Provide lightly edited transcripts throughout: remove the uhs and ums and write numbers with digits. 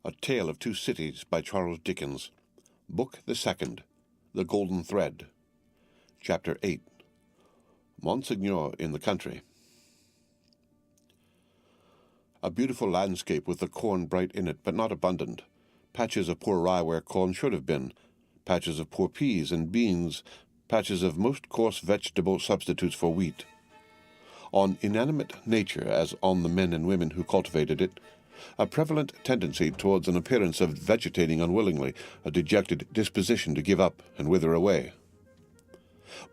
A Tale of Two Cities by Charles Dickens. Book the Second. The Golden Thread. Chapter 8. Monseigneur in the Country. A beautiful landscape with the corn bright in it, but not abundant. Patches of poor rye where corn should have been. Patches of poor peas and beans. Patches of most coarse vegetable substitutes for wheat. On inanimate nature, as on the men and women who cultivated it, a prevalent tendency towards an appearance of vegetating unwillingly, a dejected disposition to give up and wither away.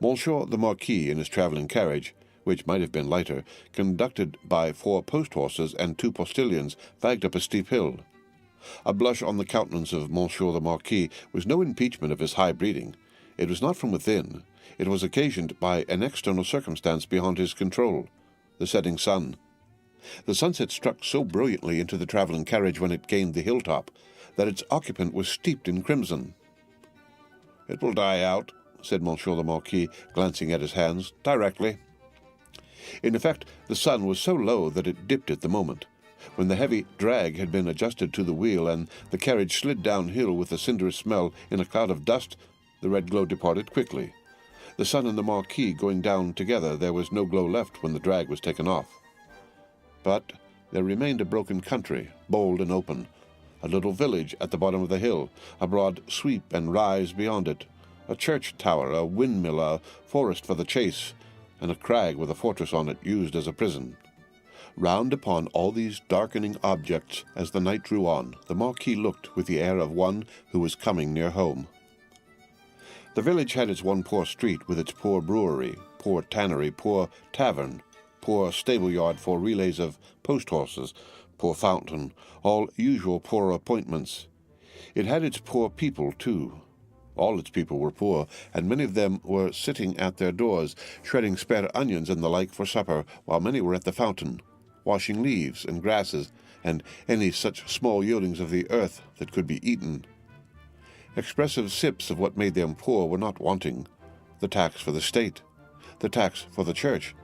Monsieur the Marquis, in his travelling carriage, which might have been lighter, conducted by 4 post-horses and 2 postilions, fagged up a steep hill. A blush on the countenance of Monsieur the Marquis was no impeachment of his high breeding. It was not from within. It was occasioned by an external circumstance beyond his control, the setting sun. The sunset struck so brilliantly into the travelling carriage when it gained the hilltop that its occupant was steeped in crimson. "It will die out," said Monsieur the Marquis, glancing at his hands, "directly." In effect, the sun was so low that it dipped at the moment. When the heavy drag had been adjusted to the wheel and the carriage slid downhill with a cinderous smell in a cloud of dust, the red glow departed quickly. The sun and the Marquis going down together, there was no glow left when the drag was taken off. But there remained a broken country, bold and open, a little village at the bottom of the hill, a broad sweep and rise beyond it, a church tower, a windmill, a forest for the chase, and a crag with a fortress on it used as a prison. Round upon all these darkening objects, as the night drew on, the Marquis looked with the air of one who was coming near home. The village had its one poor street, with its poor brewery, poor tannery, poor tavern, poor stable-yard for relays of post-horses, poor fountain, all usual poor appointments. It had its poor people, too. All its people were poor, and many of them were sitting at their doors, shredding spare onions and the like for supper, while many were at the fountain, washing leaves and grasses, and any such small yieldings of the earth that could be eaten. Expressive sips of what made them poor were not wanting. The tax for the state, the tax for the church,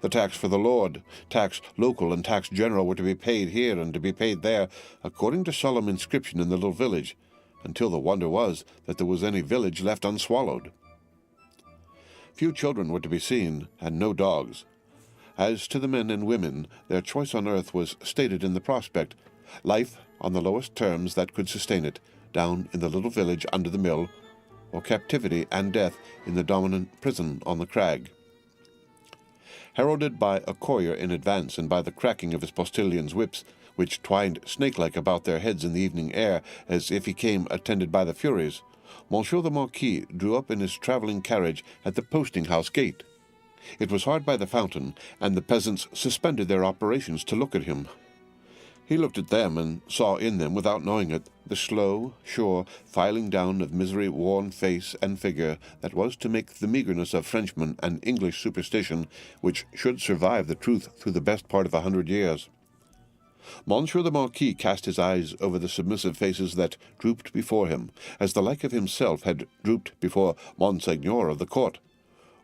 the tax for the Lord, tax local and tax general were to be paid here and to be paid there, according to solemn inscription in the little village, until the wonder was that there was any village left unswallowed. Few children were to be seen, and no dogs. As to the men and women, their choice on earth was stated in the prospect, life on the lowest terms that could sustain it, down in the little village under the mill, or captivity and death in the dominant prison on the crag. Heralded by a courier in advance and by the cracking of his postilions' whips, which twined snake-like about their heads in the evening air, as if he came attended by the Furies, Monsieur the Marquis drew up in his travelling carriage at the posting-house gate. It was hard by the fountain, and the peasants suspended their operations to look at him. He looked at them, and saw in them, without knowing it, the slow, sure filing down of misery-worn face and figure that was to make the meagreness of Frenchman an English superstition which should survive the truth through the best part of 100 years. Monsieur the Marquis cast his eyes over the submissive faces that drooped before him, as the like of himself had drooped before Monseigneur of the court.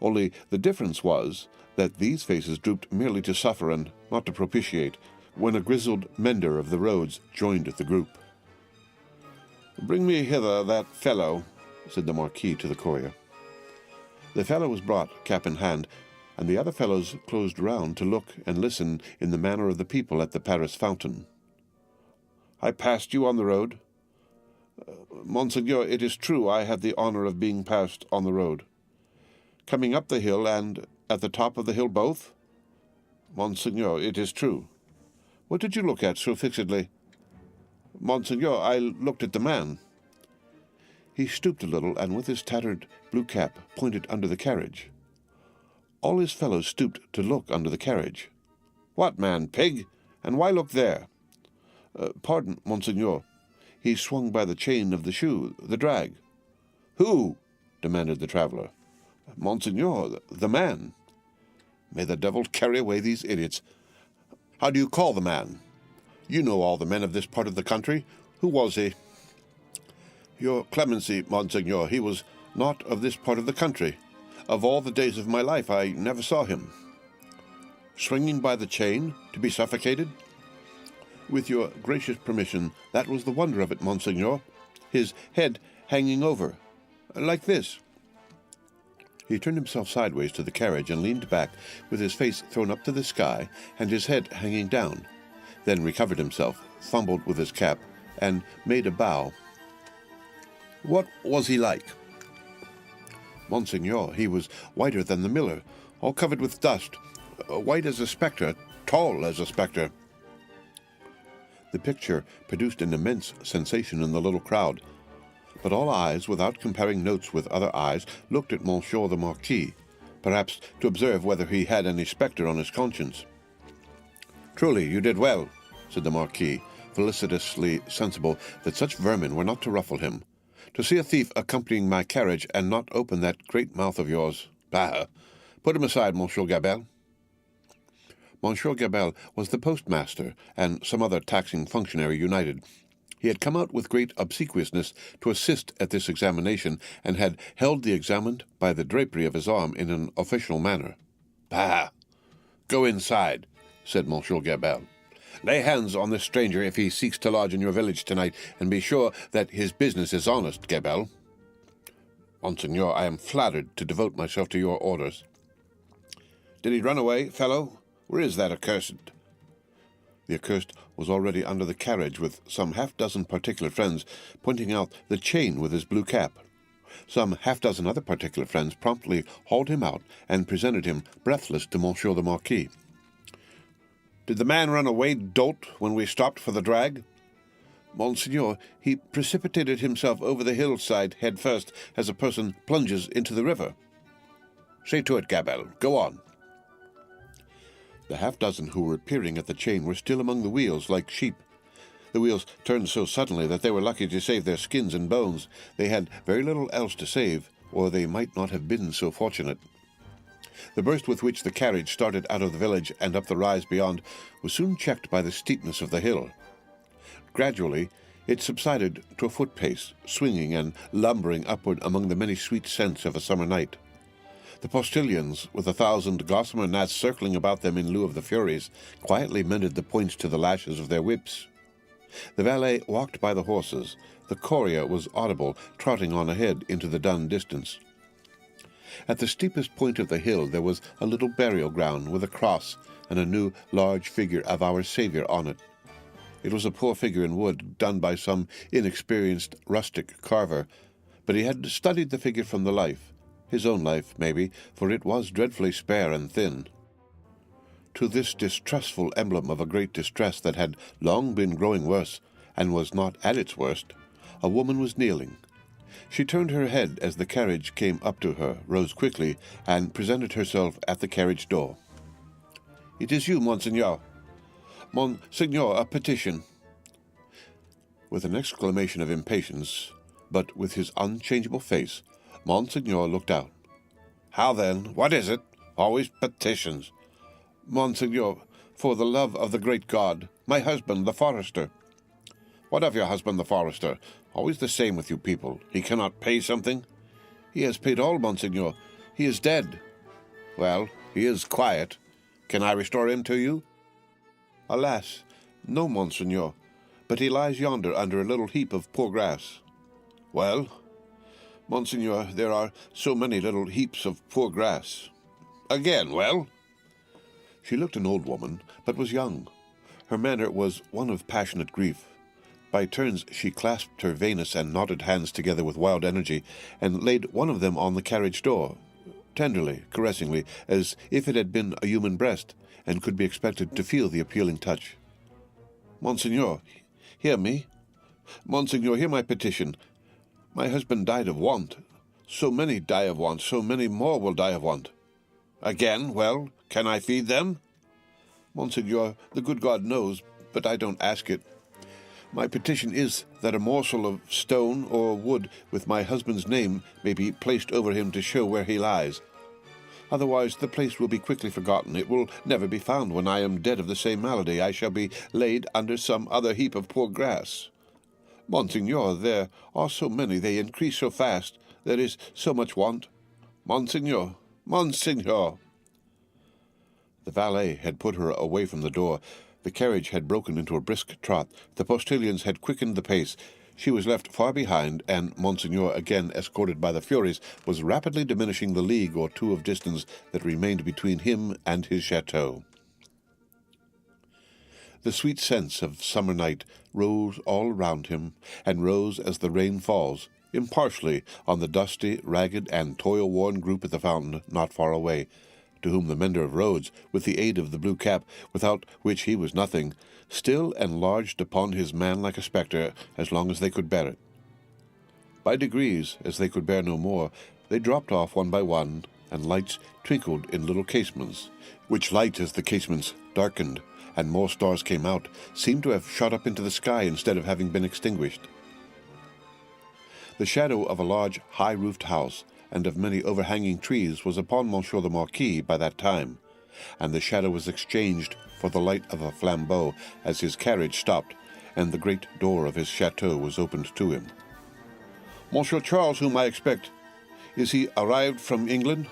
Only the difference was that these faces drooped merely to suffer and not to propitiate, when a grizzled mender of the roads joined the group. "Bring me hither that fellow," said the Marquis to the courier. The fellow was brought, cap in hand, and the other fellows closed round to look and listen in the manner of the people at the Paris fountain. "I passed you on the road?" "Monseigneur, it is true I had the honour of being passed on the road." "Coming up the hill and at the top of the hill both?" "Monseigneur, it is true." "What did you look at so fixedly?" "Monseigneur, I looked at the man." He stooped a little, and with his tattered blue cap pointed under the carriage. All his fellows stooped to look under the carriage. "What man, pig? And why look there?" "Pardon, Monseigneur. He swung by the chain of the shoe, the drag." "Who?" demanded the traveller. "Monseigneur, the man." "May the devil carry away these idiots. How do you call the man? You know all the men of this part of the country. Who was he?" "Your clemency, Monseigneur, he was not of this part of the country. Of all the days of my life I never saw him." "Swinging by the chain, to be suffocated?" With your gracious permission, that was the wonder of it, Monseigneur. His head hanging over, like this." He turned himself sideways to the carriage and leaned back, with his face thrown up to the sky and his head hanging down, then recovered himself, fumbled with his cap, and made a bow. "What was he like?" "Monseigneur, he was whiter than the miller, all covered with dust, white as a spectre, tall as a spectre." The picture produced an immense sensation in the little crowd, but all eyes, without comparing notes with other eyes, looked at Monsieur the Marquis, perhaps to observe whether he had any spectre on his conscience. "Truly, you did well," said the Marquis, felicitously sensible that such vermin were not to ruffle him. "To see a thief accompanying my carriage and not open that great mouth of yours. Bah! Put him aside, Monsieur Gabelle." Monsieur Gabelle was the postmaster and some other taxing functionary united. He had come out with great obsequiousness to assist at this examination, and had held the examined by the drapery of his arm in an official manner. "Bah! Go inside," said Monsieur Gabelle. "Lay hands on this stranger if he seeks to lodge in your village tonight, and be sure that his business is honest, Gabelle." "Monseigneur, I am flattered to devote myself to your orders." "Did he run away, fellow? Where is that accursed?" The accursed was already under the carriage with some half-dozen particular friends, pointing out the chain with his blue cap. Some half-dozen other particular friends promptly hauled him out and presented him, breathless, to Monsieur the Marquis. "Did the man run away, dolt, when we stopped for the drag?" "Monseigneur, he precipitated himself over the hillside head first, as a person plunges into the river." "See to it, Gabelle. Go on." The half-dozen who were peering at the chain were still among the wheels, like sheep. The wheels turned so suddenly that they were lucky to save their skins and bones. They had very little else to save, or they might not have been so fortunate. The burst with which the carriage started out of the village and up the rise beyond was soon checked by the steepness of the hill. Gradually it subsided to a foot-pace, swinging and lumbering upward among the many sweet scents of a summer night. The postilions, with 1,000 gossamer gnats circling about them in lieu of the furies, quietly mended the points to the lashes of their whips. The valet walked by the horses. The courier was audible, trotting on ahead into the dun distance. At the steepest point of the hill there was a little burial ground with a cross and a new large figure of our Saviour on it. It was a poor figure in wood, done by some inexperienced rustic carver, but he had studied the figure from the life. His own life, maybe, for it was dreadfully spare and thin. To this distrustful emblem of a great distress that had long been growing worse, and was not at its worst, a woman was kneeling. She turned her head as the carriage came up to her, rose quickly, and presented herself at the carriage door. "It is you, Monseigneur." "Monseigneur, a petition." With an exclamation of impatience, but with his unchangeable face, Monseigneur looked out. "How then? What is it? Always petitions." "Monseigneur, for the love of the great God, my husband, the forester." "What of your husband, the forester? Always the same with you people. He cannot pay something?" "He has paid all, Monseigneur. He is dead." "Well, he is quiet. Can I restore him to you?" "Alas, no, Monseigneur, but he lies yonder under a little heap of poor grass." "Well?" "Monseigneur, there are so many little heaps of poor grass." "Again, well?" She looked an old woman, but was young. Her manner was one of passionate grief. By turns she clasped her veinous and knotted hands together with wild energy, and laid one of them on the carriage door, tenderly, caressingly, as if it had been a human breast, and could be expected to feel the appealing touch. "Monseigneur, hear me. Monseigneur, hear my petition. My husband died of want. So many die of want, so many more will die of want." "Again, well, can I feed them?" "Monseigneur, the good God knows, but I don't ask it. My petition is that a morsel of stone or wood with my husband's name may be placed over him to show where he lies. Otherwise the place will be quickly forgotten. It will never be found when I am dead of the same malady. I shall be laid under some other heap of poor grass. Monseigneur, there are so many, they increase so fast, there is so much want. Monseigneur, Monseigneur." The valet had put her away from the door. The carriage had broken into a brisk trot. The postilions had quickened the pace. She was left far behind, and Monseigneur, again escorted by the Furies, was rapidly diminishing the league or two of distance that remained between him and his chateau. The sweet sense of summer night rose all around him, and rose as the rain falls, impartially on the dusty, ragged, and toil-worn group at the fountain not far away, to whom the mender of roads, with the aid of the blue cap, without which he was nothing, still enlarged upon his man like a spectre as long as they could bear it. By degrees, as they could bear no more, they dropped off one by one, and lights twinkled in little casements, which lights, as the casements darkened, and more stars came out, seemed to have shot up into the sky instead of having been extinguished. The shadow of a large, high-roofed house, and of many overhanging trees, was upon Monsieur the Marquis by that time, and the shadow was exchanged for the light of a flambeau as his carriage stopped, and the great door of his chateau was opened to him. "Monsieur Charles, whom I expect, is he arrived from England?"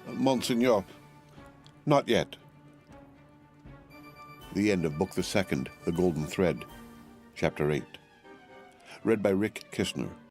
"Monseigneur, not yet." The end of Book the Second, The Golden Thread, Chapter 8. Read by Rick Kistner.